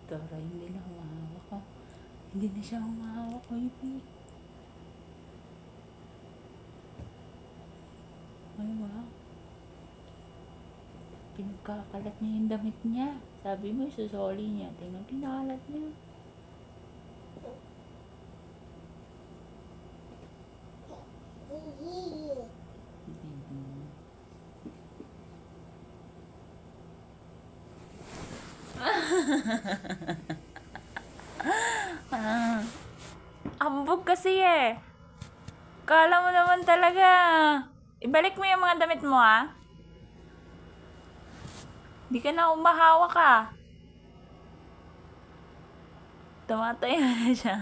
Tara, hindi na humahawak ko. Hindi na siya humahawak ko, Yupi. Ano ba? Pinagkakalat niya yung damit niya. Sabi mo, isusoli niya. Tingnan, kinakalat niya. Ambog kasi eh. Kala mo naman talaga. Ibalik mo yung mga damit mo, ah. Di ka na umahawak, ah. Tumataya na siya.